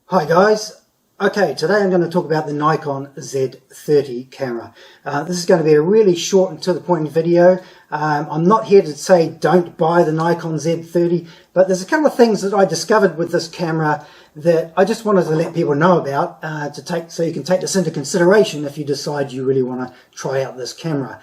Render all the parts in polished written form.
Hi guys. Okay, today I'm going to talk about the Nikon Z30 camera. This is going to be a really short and to the point video. I'm not here to say don't buy the Nikon Z30, but there's a couple of things that I discovered with this camera that I just wanted to let people know about so you can take this into consideration if you decide you really want to try out this camera.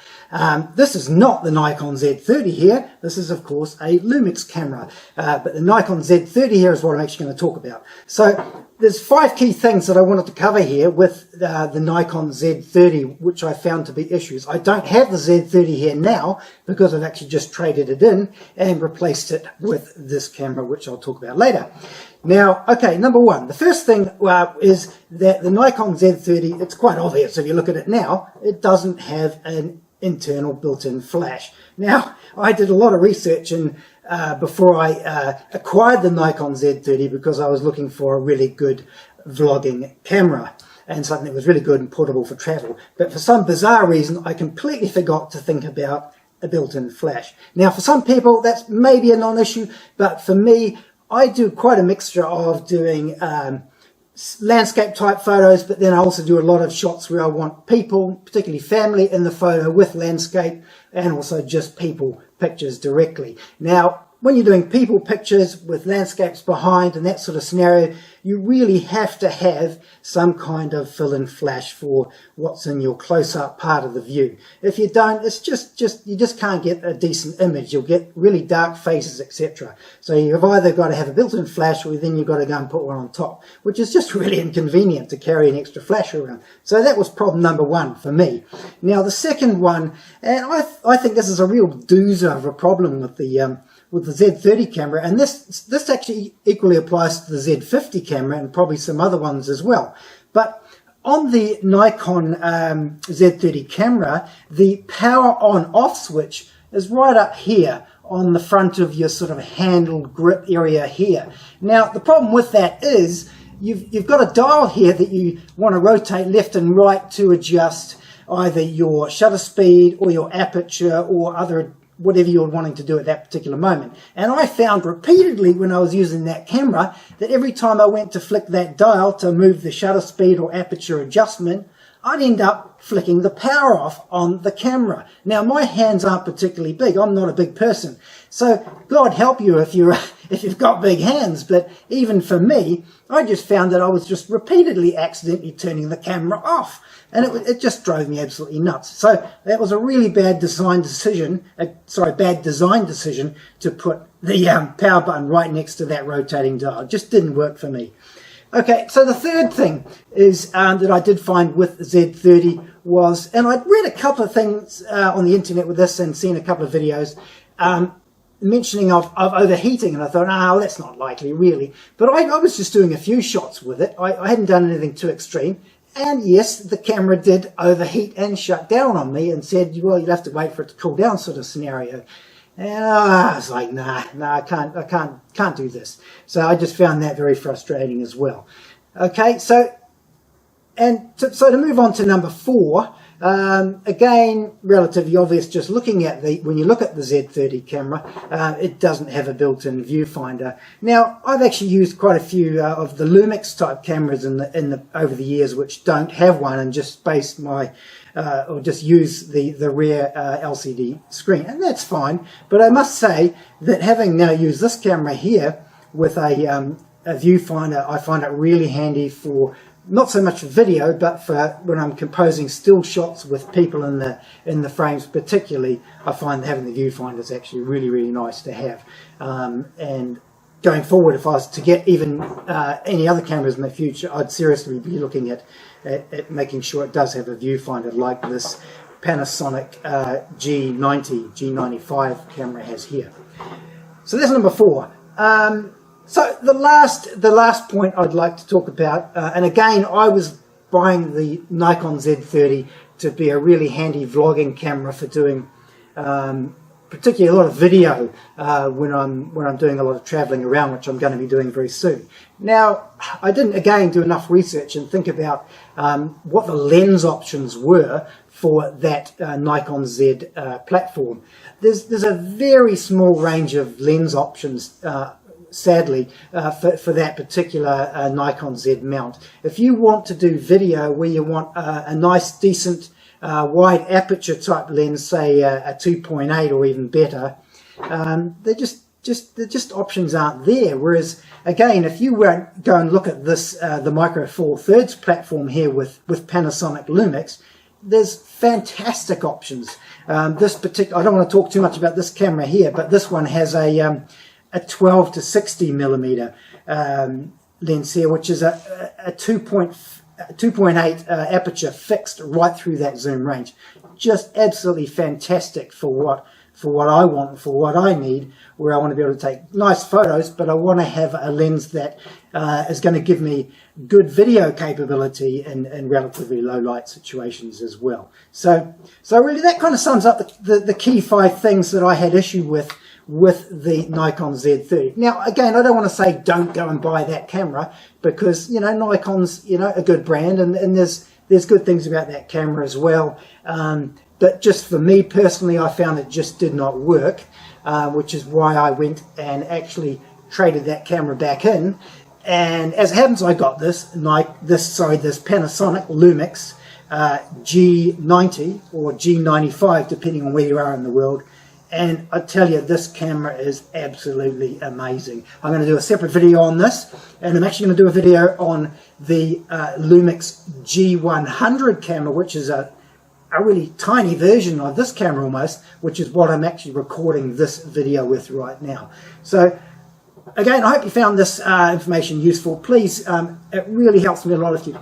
This is not the Nikon Z30 here. This is of course a Lumix camera, but the Nikon Z30 here is what I'm actually going to talk about. So there's 5 key things that I wanted to cover here with the Nikon Z30, which I found to be issues. I don't have the Z30 here now because I've actually just traded it in and replaced it with this camera, which I'll talk about later. Now, okay, number one, the first thing is that the Nikon Z30, it's quite obvious if you look at it now, it doesn't have an internal built-in flash. Now, I did a lot of research before I acquired the Nikon Z30 because I was looking for a really good vlogging camera and something that was really good and portable for travel. But for some bizarre reason, I completely forgot to think about a built-in flash. Now, for some people, that's maybe a non-issue, but for me, I do quite a mixture of doing landscape type photos, but then I also do a lot of shots where I want people, particularly family, in the photo with landscape, and also just people pictures directly. Now, when you're doing people pictures with landscapes behind and that sort of scenario, you really have to have some kind of fill-in flash for what's in your close-up part of the view. If you don't, it's you just can't get a decent image. You'll get really dark faces, etc. So you've either got to have a built-in flash, or then you've got to go and put one on top, which is just really inconvenient to carry an extra flash around. So that was problem number one for me. Now the second one, and I think this is a real doozer of a problem with the Z30 camera, and this actually equally applies to the Z50 camera and probably some other ones as well. But on the Nikon Z30 camera, the power on off switch is right up here on the front of your sort of handle grip area here. Now the problem with that is you've got a dial here that you want to rotate left and right to adjust either your shutter speed or your aperture or whatever you're wanting to do at that particular moment. And I found repeatedly when I was using that camera that every time I went to flick that dial to move the shutter speed or aperture adjustment, I'd end up flicking the power off on the camera. Now my hands aren't particularly big. I'm not a big person. So God help you if you've got big hands. But even for me, I just found that I was just repeatedly accidentally turning the camera off. And it just drove me absolutely nuts. So that was a really bad design decision to put the power button right next to that rotating dial. It just didn't work for me. Okay, so the third thing is that I did find with the Z30 was, and I'd read a couple of things on the internet with this and seen a couple of videos mentioning of overheating, and I thought, oh, that's not likely really. But I was just doing a few shots with it. I hadn't done anything too extreme. And yes, the camera did overheat and shut down on me and said, well, you'd have to wait for it to cool down sort of scenario. And I was like, nah, I can't do this. So I just found that very frustrating as well. Okay, so to move on to number 4, again, relatively obvious, just looking at when you look at the Z30 camera, it doesn't have a built-in viewfinder. Now, I've actually used quite a few of the Lumix type cameras over the years which don't have one, and just base or just use the rear LCD screen, and that's fine. But I must say that having now used this camera here with a viewfinder, I find it really handy for not so much for video, but for when I'm composing still shots with people in the frames particularly. I find having the viewfinder is actually really, really nice to have. And going forward, if I was to get even any other cameras in the future, I'd seriously be looking at making sure it does have a viewfinder like this Panasonic G95 camera has here. So that's number 4. So the last point I'd like to talk about, and again, I was buying the Nikon Z30 to be a really handy vlogging camera for doing particularly a lot of video when I'm doing a lot of traveling around, which I'm going to be doing very soon. Now, I didn't again do enough research and think about what the lens options were for that Nikon Z platform. There's a very small range of lens options sadly, for that particular Nikon Z mount. If you want to do video where you want a nice, decent, wide aperture type lens, say a 2.8 or even better, they're just options aren't there. Whereas again, if you go and look at this, the Micro Four Thirds platform here with Panasonic Lumix, there's fantastic options. This particular, I don't want to talk too much about this camera here, but this one has a 12 to 60 millimeter lens here, which is a 2.8 aperture fixed right through that zoom range. Just absolutely fantastic for what I want, for what I need, where I want to be able to take nice photos, but I want to have a lens that is going to give me good video capability in relatively low light situations as well. So really that kind of sums up the key 5 things that I had issue with the Nikon Z30. Now again, I don't want to say don't go and buy that camera, because Nikon's a good brand, and there's good things about that camera as well. But just for me personally, I found it just did not work, which is why I went and actually traded that camera back in. And as it happens, I got this Panasonic Lumix G90 or G95, depending on where you are in the world. And I tell you, this camera is absolutely amazing. I'm going to do a separate video on this, and I'm actually going to do a video on the Lumix G100 camera, which is a really tiny version of this camera almost, which is what I'm actually recording this video with right now. So again, I hope you found this information useful. Please, it really helps me a lot if you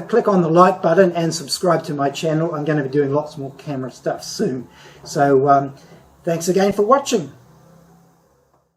click on the like button and subscribe to my channel. I'm going to be doing lots more camera stuff soon. So thanks again for watching.